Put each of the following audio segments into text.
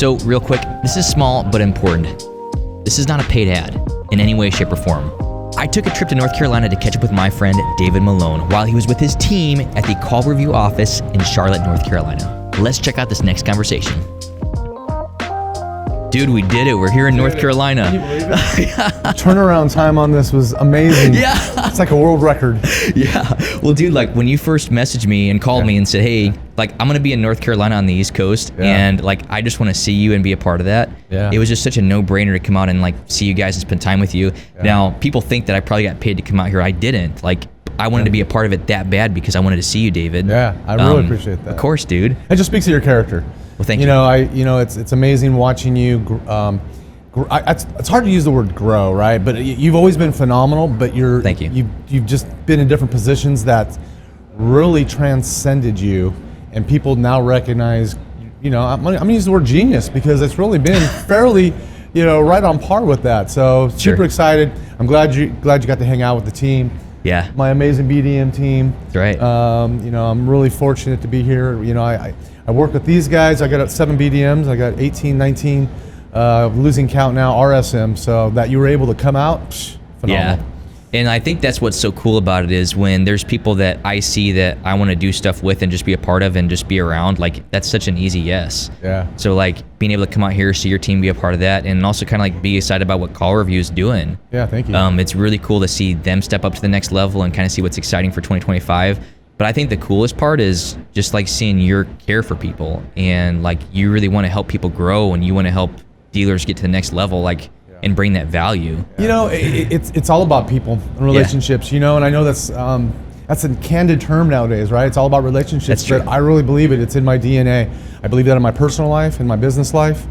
So real quick, this is small but important. This is not a paid ad in any way, shape, or form. I took a trip to North Carolina to catch up with my friend David Malone while he was with his team at the CallRevu Office in Charlotte, North Carolina. Let's check out this next conversation. Dude, we did it. We're here in North Carolina. Can you believe it? Turnaround time on this was amazing. Yeah. It's like a world record. Yeah. Well, dude, like when you first messaged me and called me and said, hey, like I'm going to be in North Carolina on the East Coast and like I just want to see you and be a part of that. Yeah. It was just such a no-brainer to come out and like see you guys and spend time with you. Yeah. Now, people think that I probably got paid to come out here. I didn't. Like I wanted to be a part of it that bad because I wanted to see you, David. Yeah, I really appreciate that. Of course, dude. It just speaks to your character. Well, thank you. It's amazing watching you. It's hard to use the word grow, right? But you've always been phenomenal. But thank you. You've just been in different positions that really transcended you, and people now recognize. I'm gonna use the word genius because it's really been fairly, right on par with that. So super excited. I'm glad you got to hang out with the team. Yeah. My amazing BDM team. That's right. I'm really fortunate to be here. I work with these guys. I got 7 BDMs. I got 18, 19, losing count now, RSM. So that you were able to come out, phenomenal. Yeah. And I think that's what's so cool about it is when there's people that I see that I want to do stuff with and just be a part of and just be around, like that's such an easy yes. Yeah. So like being able to come out here, see your team be a part of that, and also kind of like be excited about what CallRevu is doing. Yeah, thank you. It's really cool to see them step up to the next level and kind of see what's exciting for 2025. But I think the coolest part is just like seeing your care for people and like you really want to help people grow and you want to help dealers get to the next level, like and bring that value. It's all about people and relationships. And I know that's a candid term nowadays, right? It's all about relationships. That's true. But I really believe it. It's in my DNA. I believe that in my personal life, in my business life.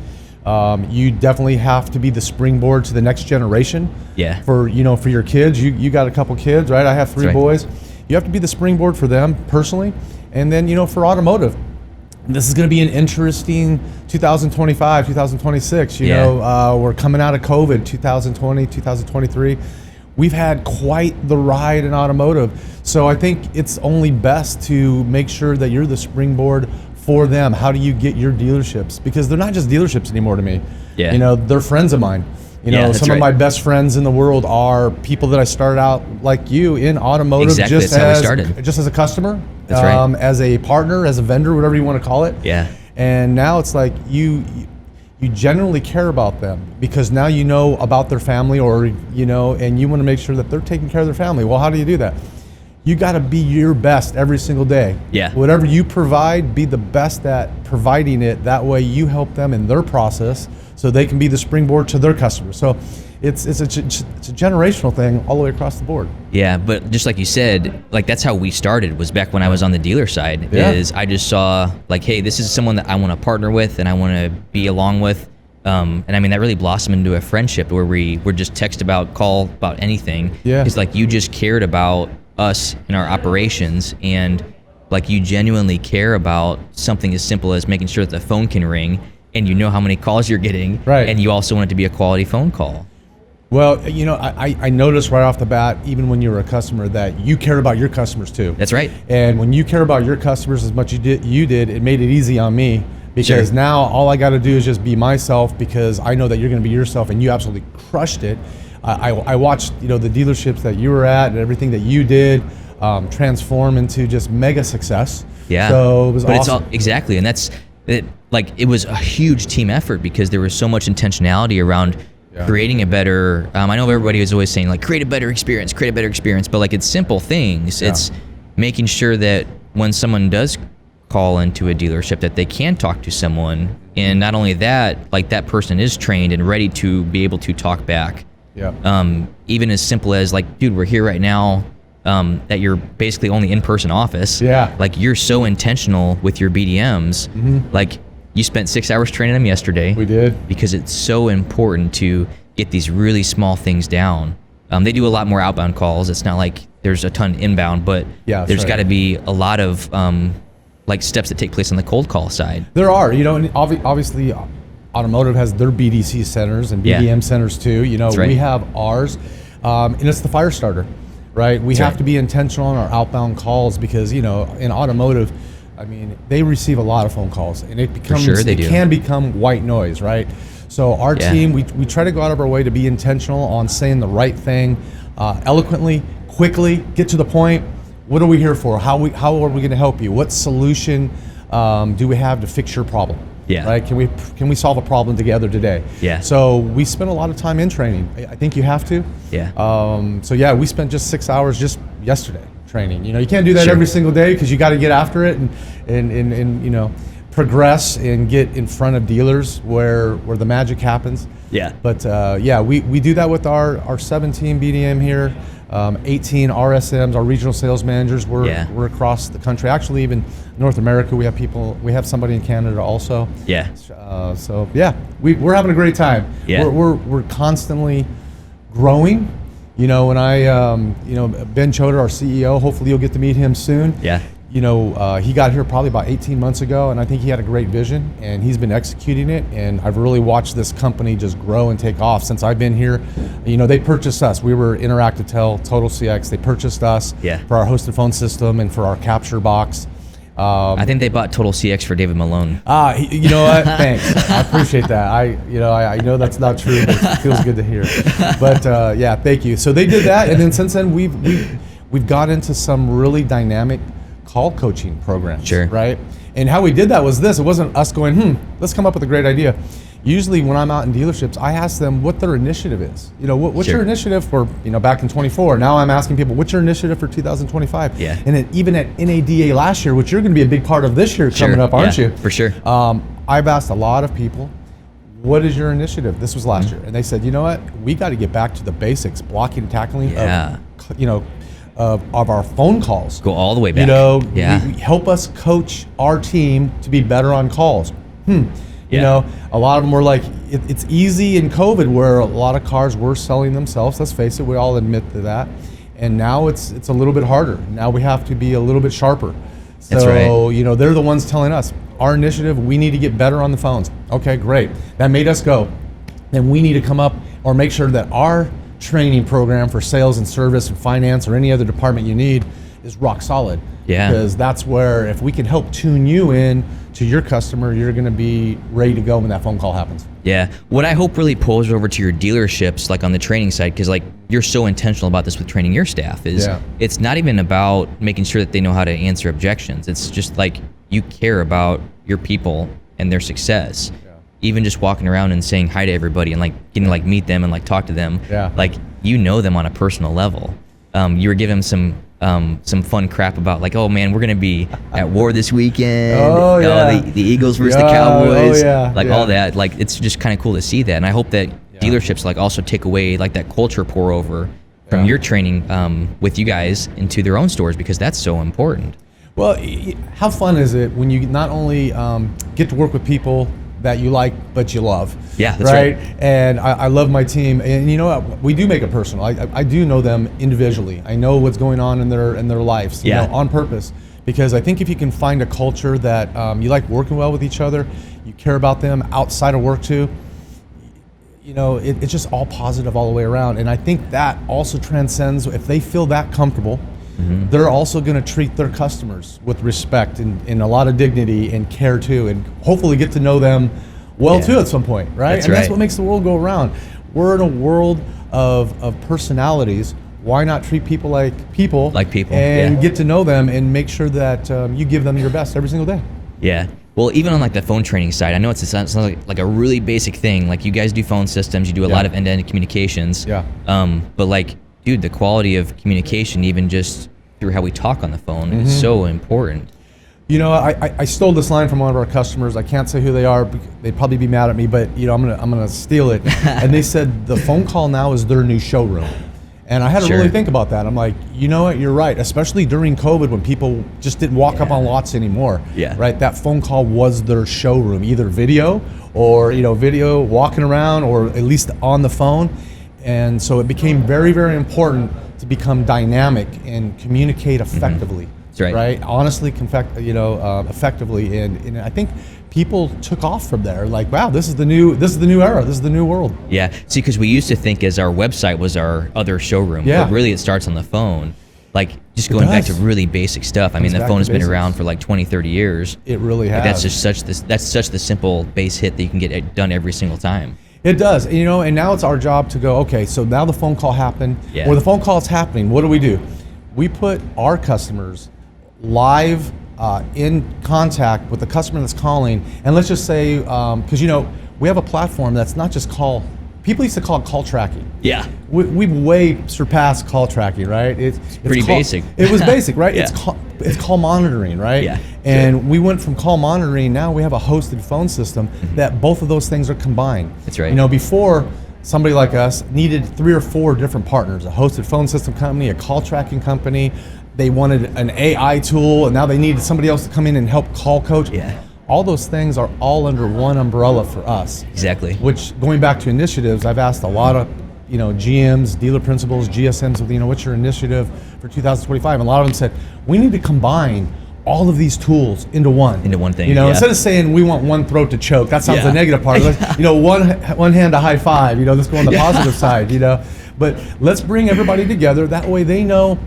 You definitely have to be the springboard to the next generation. Yeah. For your kids, you got a couple kids, right? I have 3 boys. You have to be the springboard for them personally, and then for automotive. This is going to be an interesting 2025, 2026. We're coming out of COVID, 2020, 2023. We've had quite the ride in automotive. So I think it's only best to make sure that you're the springboard for them. How do you get your dealerships? Because they're not just dealerships anymore to me. Yeah. They're friends of mine. Some of my best friends in the world are people that I started out like you in automotive, exactly. just as a customer, That's right. as a partner, as a vendor, whatever you want to call it. Yeah. And now it's like you genuinely care about them because now you know about their family, and you want to make sure that they're taking care of their family. Well, how do you do that? You got to be your best every single day. Yeah. Whatever you provide, be the best at providing it. That way you help them in their process so they can be the springboard to their customers. So it's a generational thing all the way across the board. Yeah, but just like you said, like that's how we started was back when I was on the dealer side. Is I just saw like, hey, this is someone that I want to partner with and I want to be along with. And I mean, that really blossomed into a friendship where we would just text call about anything. Yeah. It's like you just cared about us and our operations and like you genuinely care about something as simple as making sure that the phone can ring and you know how many calls you're getting. Right. And you also want it to be a quality phone call. Well, I noticed right off the bat, even when you were a customer, that you care about your customers too. That's right. And when you care about your customers as much as you did, it made it easy on me because now all I got to do is just be myself because I know that you're going to be yourself and you absolutely crushed it. I watched, the dealerships that you were at and everything that you did transform into just mega success. Yeah. So it was awesome. It's all, exactly, and that's it. Like it was a huge team effort because there was so much intentionality around creating a better. I know everybody was always saying like create a better experience, but like it's simple things. It's making sure that when someone does call into a dealership that they can talk to someone, and not only that, like that person is trained and ready to be able to talk back. Yeah. Even as simple as like, dude, we're here right now. That you're basically only in-person office. Yeah. Like you're so intentional with your BDMs. Mm-hmm. Like you spent 6 hours training them yesterday. We did. Because it's so important to get these really small things down. They do a lot more outbound calls. It's not like there's a ton inbound, but there's got to be a lot of like steps that take place on the cold call side. There are, and obviously automotive has their BDC centers and BDM centers too. We have ours, and it's the fire starter. Right, we have to be intentional on our outbound calls because in automotive, I mean, they receive a lot of phone calls, and it becomes can become white noise, right? So our team, we try to go out of our way to be intentional on saying the right thing, eloquently, quickly, get to the point. What are we here for? How are we going to help you? What solution do we have to fix your problem? Yeah. Right? Can we solve a problem together today? Yeah. So we spend a lot of time in training. I think you have to. Yeah. So yeah, we spent just 6 hours just yesterday training. You can't do that every single day because you got to get after it and progress and get in front of dealers where the magic happens. Yeah. But we do that with our 17 BDM here, 18 RSMs, our regional sales managers. We're across the country. Actually, even North America, we have somebody in Canada also. Yeah. We're having a great time. Yeah. We're constantly growing. When Ben Choder, our CEO, hopefully you'll get to meet him soon. Yeah. He got here probably about 18 months ago, and I think he had a great vision, and he's been executing it, and I've really watched this company just grow and take off since I've been here. They purchased us. We were Interactive Total CX. They purchased us for our hosted phone system and for our capture box. I think they bought Total CX for David Malone. You know what? Thanks. I appreciate that. I know that's not true, but it feels good to hear. But thank you. So they did that, and then since then we've got into some really dynamic call coaching programs. Sure. Right? And how we did that was this. It wasn't us going, let's come up with a great idea. Usually when I'm out in dealerships, I ask them what their initiative is. What's your initiative for, back in 24. Now I'm asking people, what's your initiative for 2025? Yeah. And even at NADA last year, which you're going to be a big part of this year coming up, aren't you? For sure. I've asked a lot of people, what is your initiative? This was last year. And they said, you know what? We got to get back to the basics, blocking and tackling of our phone calls. Go all the way back. We help us coach our team to be better on calls. A lot of them were like, it's easy in COVID where a lot of cars were selling themselves. Let's face it, we all admit to that. And now it's a little bit harder. Now we have to be a little bit sharper. So, that's right. They're the ones telling us, our initiative, we need to get better on the phones. Okay, great. That made us go. Then we need to come up or make sure that our training program for sales and service and finance or any other department you need is rock solid. Yeah. Because that's where if we can help tune you in to your customer, you're going to be ready to go when that phone call happens. Yeah. What I hope really pulls over to your dealerships, like on the training side, because like you're so intentional about this with training your staff, is it's not even about making sure that they know how to answer objections. It's just like you care about your people and their success. Even just walking around and saying hi to everybody and like getting to like meet them and like talk to them, like them on a personal level. You were giving them some fun crap about like, oh man, we're gonna be at war this weekend. The Eagles versus the Cowboys, all that. Like it's just kind of cool to see that, and I hope that dealerships like also take away like that culture pour over from your training with you guys into their own stores, because that's so important. Well, how fun is it when you not only get to work with people that you like but you love? Yeah, that's right. And I love my team, and you know what, we do make it personal. I do know them individually. I know what's going on in their lives, on purpose, because I think if you can find a culture that you like working well with each other, you care about them outside of work too, it's just all positive all the way around. And I think that also transcends, if they feel that comfortable, they're also going to treat their customers with respect and a lot of dignity and care too, and hopefully get to know them too at some point, right? That's what makes the world go around. We're in a world of personalities. Why not treat people like people and get to know them and make sure that you give them your best every single day? Yeah. Well, even on like the phone training side, I know it sounds like a really basic thing. Like you guys do phone systems, you do a lot of end-to-end communications. Yeah. But like, dude, the quality of communication, even just through how we talk on the phone, is so important. I stole this line from one of our customers. I can't say who they are. They'd probably be mad at me, but I'm gonna steal it. And they said the phone call now is their new showroom. And I had to really think about that. I'm like, you know what, you're right. Especially during COVID when people just didn't walk up on lots anymore. Yeah. Right? That phone call was their showroom, either video or video walking around or at least on the phone. And so it became very, very important to become dynamic and communicate effectively. That's right. Right? Honestly, effectively. And I think people took off from there. Like, wow, this is the new era. This is the new world. Yeah. See, because we used to think as our website was our other showroom, but really it starts on the phone. like just going back to does. really basic stuff. I mean, the back phone to has been basics. around for like 20, 30 years. It really has. Like that's just such the simple base hit that you can get it done every single time. It does, you know, and now it's our job to go, okay, so now the phone call happened. Yeah. Or the phone call is happening, what do? We put our customers live in contact with the customer that's calling, and let's just say, because you know, we have a platform that's not just call, people used to call it call tracking. Yeah. We've way surpassed call tracking, right? It's pretty basic. It was basic, right? Yeah. It's call monitoring, right? Yeah. And we went from call monitoring, now we have a hosted phone system that both of those things are combined. That's right. You know, before somebody like us needed 3 or 4 different partners, a hosted phone system company, a call tracking company, they wanted an AI tool, and now they needed somebody else to come in and help call coach. Yeah. All those things are all under one umbrella for us. Exactly. Which, going back to initiatives, I've asked a lot of, you know, GMs, dealer principals, GSMs, you know, what's your initiative for 2025? And a lot of them said, we need to combine all of these tools into one. Into one thing, You know, yeah. instead of saying we want one throat to choke, that sounds Yeah. the negative part. Let's, you know, one hand to high five, you know, let's go on the positive side, you know. But let's bring everybody together. That way they know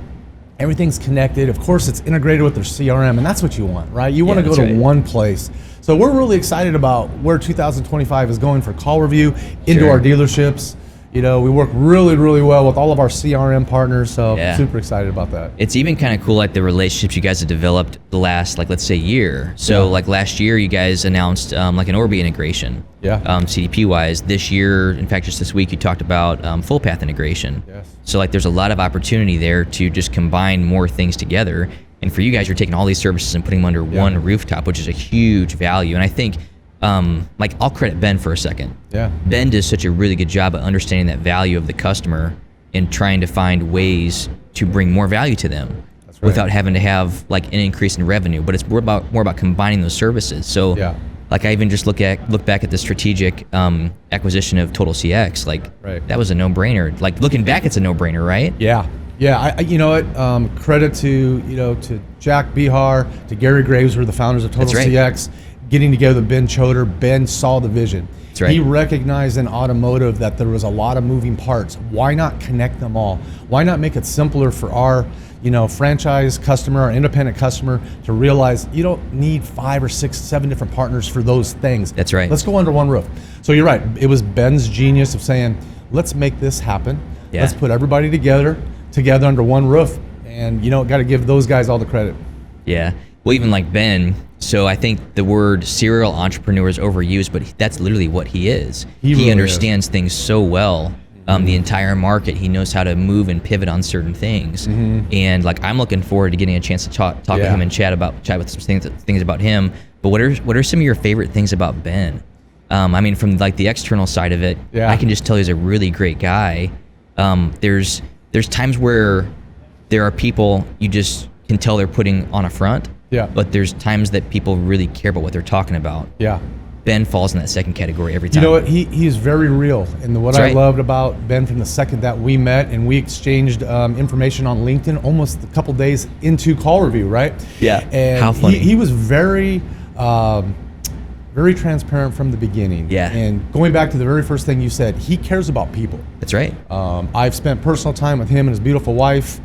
everything's connected. Of course, it's integrated with their CRM, and that's what you want, right? You want to go that's to right. one place. So we're really excited about where 2025 is going for CallRevu into Sure. our dealerships. You know, we work really, really well with all of our CRM partners, so Yeah. super excited about that. It's even kind of cool, like the relationships you guys have developed the last, like let's say year. So Yeah. like last year, you guys announced like an Orbi integration. Yeah. CDP wise. This year, in fact, just this week, you talked about full path integration. Yes. So like there's a lot of opportunity there to just combine more things together. And for you guys, you're taking all these services and putting them under one rooftop, which is a huge value. And I think, like I'll credit Ben for a second. Yeah. Ben does such a really good job at understanding that value of the customer and trying to find ways to bring more value to them That's right. without having to have like an increase in revenue. But it's more about combining those services. So Yeah. like I even just look back at the strategic acquisition of Total CX. Like Right. that was a no-brainer. Like looking back, it's a no-brainer, right? Yeah. Yeah, I you know what? Credit to, you know, to Jack Bihar, to Gary Graves, who are the founders of Total That's right. CX, getting together with Ben Choder. Ben saw the vision. That's right. He recognized in automotive that there was a lot of moving parts. Why not connect them all? Why not make it simpler for our, you know, franchise customer or independent customer to realize you don't need 5 or 6, 7 different partners for those things. That's right. Let's go under one roof. So you're right. It was Ben's genius of saying, let's make this happen. Yeah. Let's put everybody together under one roof, and you know, got to give those guys all the credit. Yeah. Well, even like Ben, so I think the word serial entrepreneur is overused, but that's literally what he is. He really understands things so well, the entire market. He knows how to move and pivot on certain things. And like I'm looking forward to getting a chance to talk with him and chat with some things about him. But what are some of your favorite things about Ben? I mean, from like the external side of it, I can just tell he's a really great guy. There's times where there are people you just can tell they're putting on a front. Yeah. But there's times that people really care about what they're talking about. Yeah. Ben falls in that second category every time. You know what? He is very real, and what That's I right. loved about Ben from the second that we met and we exchanged information on LinkedIn almost a couple days into CallRevu, right? Yeah. And How funny. He was very transparent from the beginning. Yeah. And going back to the very first thing you said, he cares about people. That's right. I've spent personal time with him and his beautiful wife,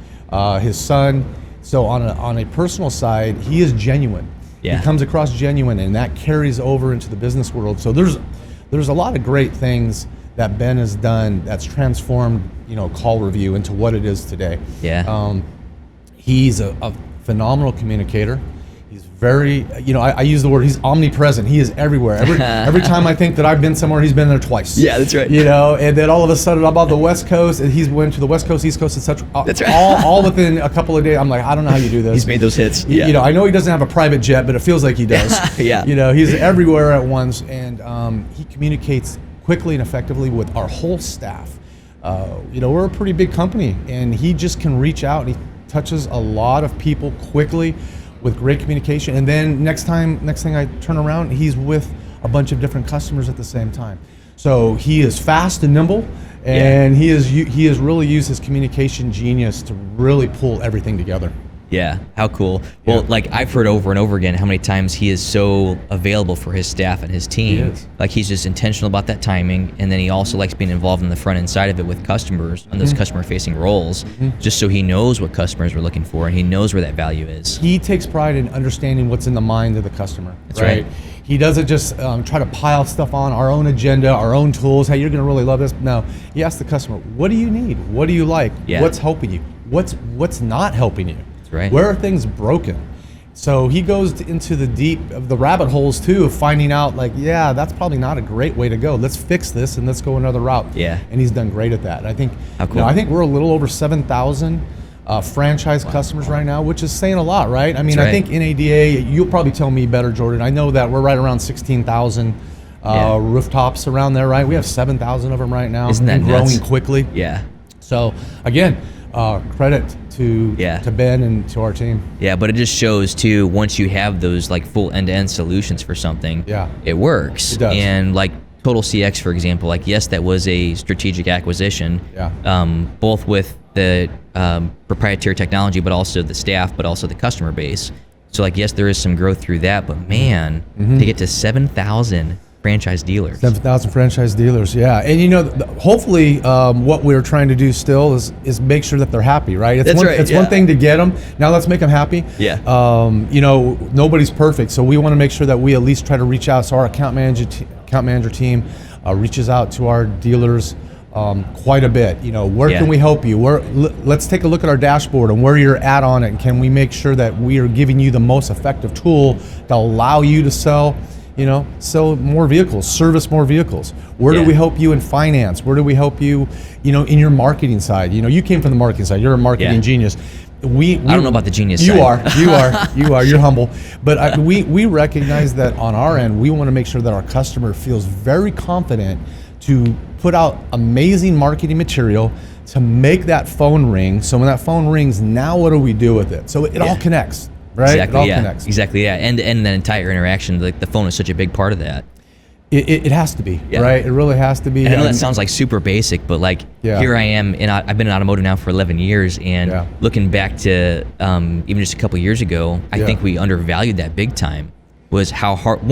his son. So on a personal side, he is genuine. Yeah. He comes across genuine, and that carries over into the business world. So there's a lot of great things that Ben has done that's transformed, you know, CallRevu into what it is today. Yeah. He's a phenomenal communicator. He's very, you know, I use the word, he's omnipresent. He is everywhere. Every time I think that I've been somewhere, he's been there twice. Yeah, that's right. You know, and then all of a sudden I'm on the West Coast, and he's went to the West Coast, East Coast, and such. That's right. all within a couple of days. I'm like, I don't know how you do this. He's made those hits. Yeah. You know, I know he doesn't have a private jet, but it feels like he does. Yeah. You know, he's everywhere at once, and he communicates quickly and effectively with our whole staff. You know, we're a pretty big company, and he just can reach out, and he touches a lot of people quickly with great communication. And then next thing I turn around, he's with a bunch of different customers at the same time. So he is fast and nimble, and he has really used his communication genius to really pull everything together. Yeah, how cool. Well, like I've heard over and over again how many times he is so available for his staff and his team. He is. Like he's just intentional about that timing, and then he also likes being involved in the front end side of it with customers on those customer facing roles, just so he knows what customers are looking for and he knows where that value is. He takes pride in understanding what's in the mind of the customer. That's right. He doesn't just try to pile stuff on our own agenda, our own tools. Hey, you're going to really love this. No, he asks the customer, what do you need? What do you like? Yeah. What's helping you? What's not helping you? That's right. Where are things broken? So he goes into the deep of the rabbit holes too, of finding out like, yeah, that's probably not a great way to go. Let's fix this and let's go another route. Yeah. And he's done great at that. I think, how cool. I think we're a little over 7,000 franchise customers right now, which is saying a lot, right? I mean, right. I think NADA, you'll probably tell me better, Jordan. I know that we're right around 16,000 rooftops around there, right? We have 7,000 of them right now. Isn't that and growing nuts? quickly. Yeah. So again, credit to Ben and to our team. Yeah, but it just shows too, once you have those like full end-to-end solutions for something, it works. It does. And like Total CX, for example, like yes, that was a strategic acquisition, both with the proprietary technology, but also the staff, but also the customer base. So like, yes, there is some growth through that, but man, to get to 7,000 franchise dealers. 7,000 franchise dealers, yeah. And you know, hopefully what we're trying to do still is make sure that they're happy, right? It's one thing to get them. Now let's make them happy. Yeah. You know, nobody's perfect, so we want to make sure that we at least try to reach out. So our account manager team reaches out to our dealers quite a bit. You know, where can we help you? Let's take a look at our dashboard and where you're at on it, and can we make sure that we are giving you the most effective tool that will allow you to sell more vehicles, service more vehicles. Where do we help you in finance? Where do we help you, in your marketing side? You know, you came from the marketing side. You're a marketing genius. I don't know about the genius you side. You are. You're humble. But we recognize that on our end, we want to make sure that our customer feels very confident to put out amazing marketing material to make that phone ring. So when that phone rings, now what do we do with it? So it all connects. Right? Exactly, it all connects. Exactly, yeah. And that entire interaction, like the phone is such a big part of that. It has to be, right? It really has to be. And I know that sounds like super basic, but like here I am, I've been in automotive now for 11 years, and looking back to even just a couple years ago, I think we undervalued that big time. Was how hard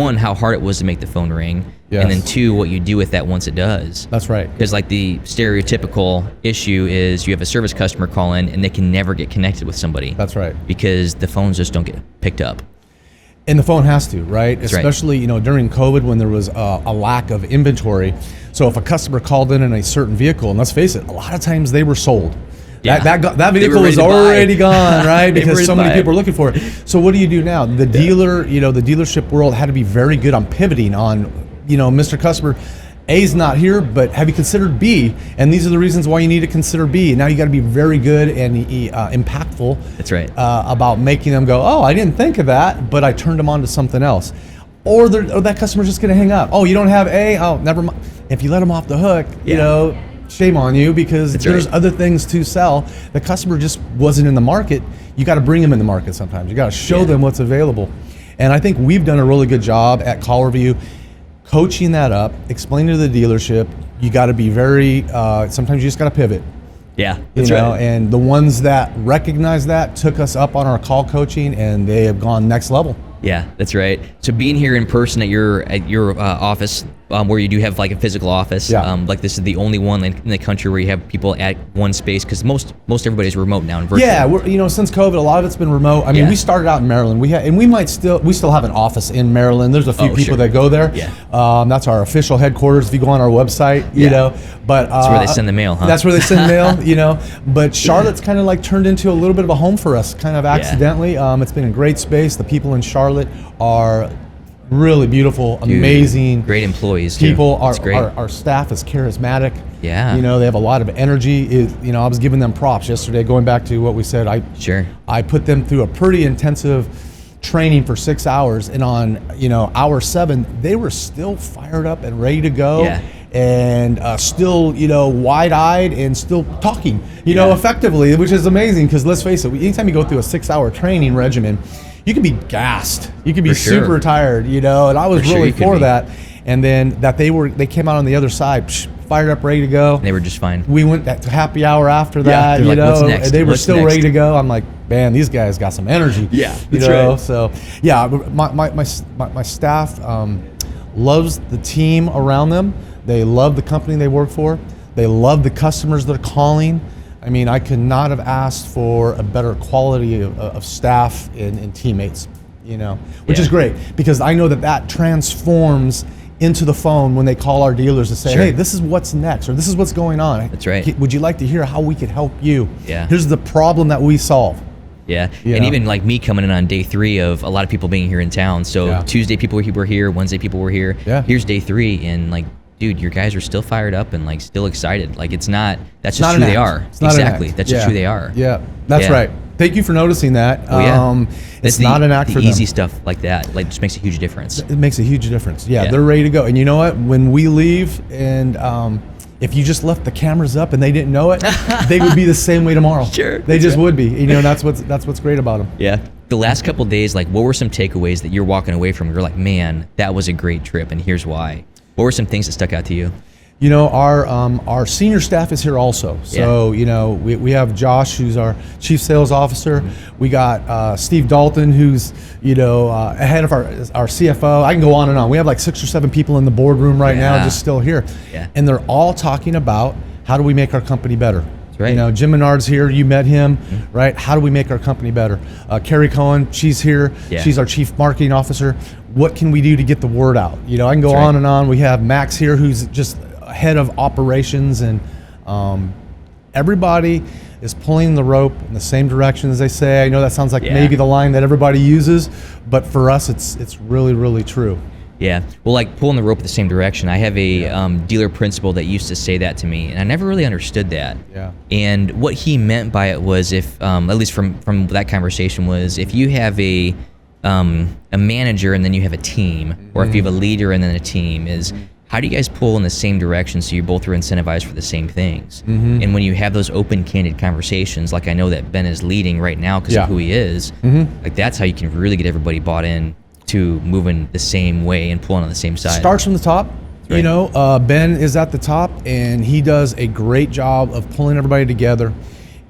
it was to make the phone ring, and then two, what you do with that once it does. That's right. Because like the stereotypical issue is you have a service customer call in and they can never get connected with somebody. That's right. Because the phones just don't get picked up. And the phone has to, right? That's especially during COVID when there was a lack of inventory. So if a customer called in a certain vehicle, and let's face it, a lot of times they were sold. Yeah. That vehicle was already gone, right? Because so many people are looking for it. So what do you do now? The dealer, the dealership world had to be very good on pivoting on, Mr. Customer, A's not here, but have you considered B? And these are the reasons why you need to consider B. Now you got to be very good and impactful. That's right. About making them go, oh, I didn't think of that, but I turned them on to something else. Or that customer's just going to hang up. Oh, you don't have A? Oh, never mind. If you let them off the hook, shame on you, because there's other things to sell. The customer just wasn't in the market. You got to bring them in the market sometimes. You got to show them what's available. And I think we've done a really good job at CallRevu coaching that up, explaining to the dealership, you got to be very, sometimes you just got to pivot. Yeah, that's right. And the ones that recognize that took us up on our call coaching, and they have gone next level. Yeah, that's right. So being here in person at your office, where you do have like a physical office, like this is the only one in the country where you have people at one space, because most everybody's remote now and virtual. Yeah, we're, since COVID, a lot of it's been remote. I mean, we started out in Maryland. We still have an office in Maryland. There's a few people that go there. Yeah. That's our official headquarters. If you go on our website, but that's where they send the mail, huh? That's where they send the mail, But Charlotte's kind of like turned into a little bit of a home for us, kind of accidentally. It's been a great space. The people in Charlotte are really beautiful, amazing, great employees. People our staff is charismatic. Yeah, they have a lot of energy. I was giving them props yesterday. Going back to what we said, I put them through a pretty intensive training for 6 hours, and on hour 7, they were still fired up and ready to go. Yeah. And still, wide-eyed and still talking, effectively, which is amazing, because let's face it, anytime you go through a 6-hour training regimen, you can be gassed. You can be super tired, and I was really for that. And then they came out on the other side, fired up, ready to go. They were just fine. We went to happy hour after that, Like, what's next? and they were still ready to go. I'm like, man, these guys got some energy. Yeah, you that's know. right. So yeah, my staff loves the team around them. They love the company they work for. They love the customers they're calling. I mean, I could not have asked for a better quality of staff and teammates, you know, which is great, because I know that transforms into the phone when they call our dealers to say, hey, this is what's next, or this is what's going on. That's right. Would you like to hear how we could help you? Yeah. Here's the problem that we solve. Yeah, You and know? even like me coming in on day 3 of a lot of people being here in town. So Tuesday people were here, Wednesday people were here. Yeah. Here's day 3, and like, dude, your guys are still fired up and like still excited. Like that's just who they are. Exactly. That's just who they are. Yeah, that's right. Thank you for noticing that. Oh, yeah. It's not an act for them. Easy stuff like that, like, just makes a huge difference. It makes a huge difference. Yeah, they're ready to go. And you know what? When we leave, and if you just left the cameras up and they didn't know it, they would be the same way tomorrow. Sure. They just would be. You know, that's what's great about them. Yeah. The last couple of days, like, what were some takeaways that you're walking away from? You're like, man, that was a great trip, and here's why. What were some things that stuck out to you? You know, our senior staff is here also. So, you know, we have Josh, who's our chief sales officer. We got Steve Dalton, who's, you know, ahead of our CFO. I can go on and on. We have like 6 or 7 people in the boardroom right now, just still here. Yeah. And they're all talking about how do we make our company better. Right. You know, Jim Menard's here. You met him, right? How do we make our company better? Carrie Cohen, she's here. Yeah. She's our chief marketing officer. What can we do to get the word out? You know, I can go on and on. We have Max here, who's just head of operations, and everybody is pulling the rope in the same direction, as they say. I know that sounds like maybe the line that everybody uses, but for us, it's really, really true. Yeah, well, like pulling the rope in the same direction. I have a dealer principal that used to say that to me, and I never really understood that. Yeah. And what he meant by it was, if at least from that conversation, was if you have a manager and then you have a team, or if you have a leader and then a team, is how do you guys pull in the same direction so you both are incentivized for the same things? And when you have those open, candid conversations, like I know that Ben is leading right now because of who he is, like that's how you can really get everybody bought in to moving the same way and pulling on the same side. Starts from the top. Right. You know, Ben is at the top, and he does a great job of pulling everybody together.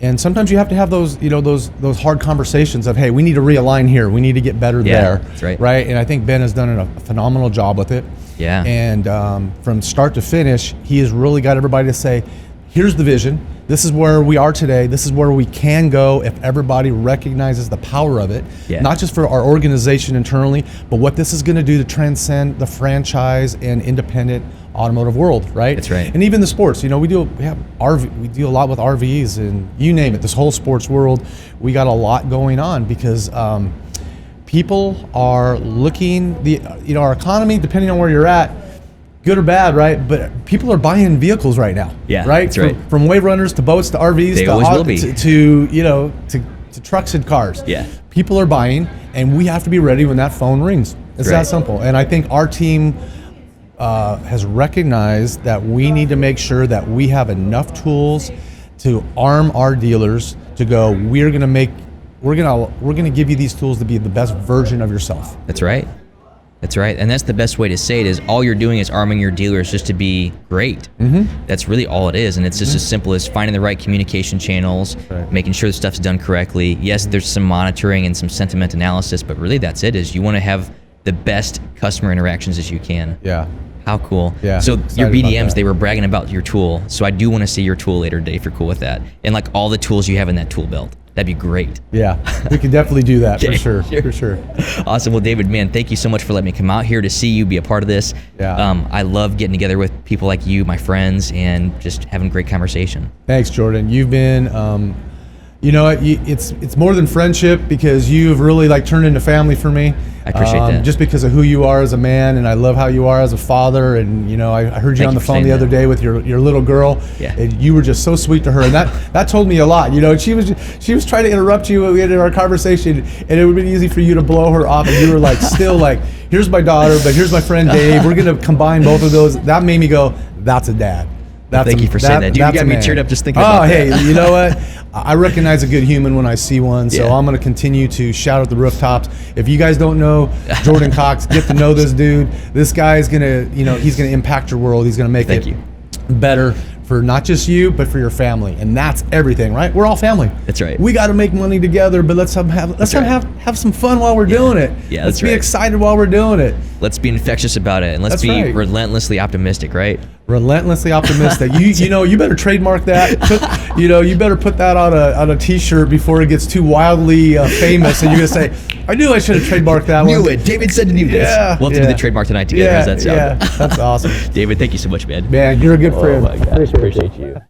And sometimes you have to have those, you know, those hard conversations of, hey, we need to realign here. We need to get better there. That's right. Right. And I think Ben has done a phenomenal job with it. Yeah. And from start to finish, he has really got everybody to say, here's the vision. This is where we are today. This is where we can go if everybody recognizes the power of it. Yeah. Not just for our organization internally, but what this is going to do to transcend the franchise and independent automotive world, right? That's right. And even the sports, you know, we deal a lot with RVs, and you name it, this whole sports world, we got a lot going on because people are looking, our economy, depending on where you're at, good or bad, right? But people are buying vehicles right now, right? That's right. From wave runners to boats to RVs They always will be. to trucks and cars. Yeah. People are buying, and we have to be ready when that phone rings. It's that simple. And I think our team has recognized that we need to make sure that we have enough tools to arm our dealers to go, we're going to give you these tools to be the best version of yourself. That's right. That's right. And that's the best way to say it, is all you're doing is arming your dealers just to be great. That's really all it is. And it's just as simple as finding the right communication channels, making sure the stuff's done correctly. Yes, there's some monitoring and some sentiment analysis, but really that's it, is you want to have the best customer interactions as you can. Yeah. How cool. Yeah. So Excited your about BDMs, that. they were bragging about your tool. So I do want to see your tool later today if you're cool with that. And like all the tools you have in that tool belt. That'd be great. Yeah, we can definitely do that Okay, for sure. Awesome. Well, David, man, thank you so much for letting me come out here to see you, be a part of this. Yeah. I love getting together with people like you, my friends, and just having a great conversation. Thanks, Jordan. You've been, it's more than friendship, because you've really like turned into family for me. I appreciate that. Just because of who you are as a man, and I love how you are as a father. And I heard you on the phone the other day with your little girl. Yeah. And you were just so sweet to her, and that told me a lot. She was trying to interrupt you in our conversation, and it would be easy for you to blow her off, and you were like still like, here's my daughter, but here's my friend Dave. We're gonna combine both of those. That made me go, that's a dad. Thank you for saying that. You got me teared up just thinking about that. Oh, hey, you know what? I recognize a good human when I see one, so I'm going to continue to shout at the rooftops. If you guys don't know Jordan Cox, get to know this dude. This guy is going to, he's going to impact your world. He's going to make it better for not just you, but for your family. And that's everything, right? We're all family. That's right. We got to make money together, but let's have some fun while we're doing it. Yeah, let's that's be right. excited while we're doing it. Let's be infectious about it, and let's That's be right. relentlessly optimistic, right? Relentlessly optimistic. You better trademark that. You better put that on a T-shirt before it gets too wildly famous, and you're gonna say, "I knew I should have trademarked that one." Knew it. David said to do this. Yeah, We'll have to do the trademark tonight together. How's that sound? Yeah, that's awesome. David, thank you so much, man. Man, you're a good friend. Oh my gosh, appreciate you.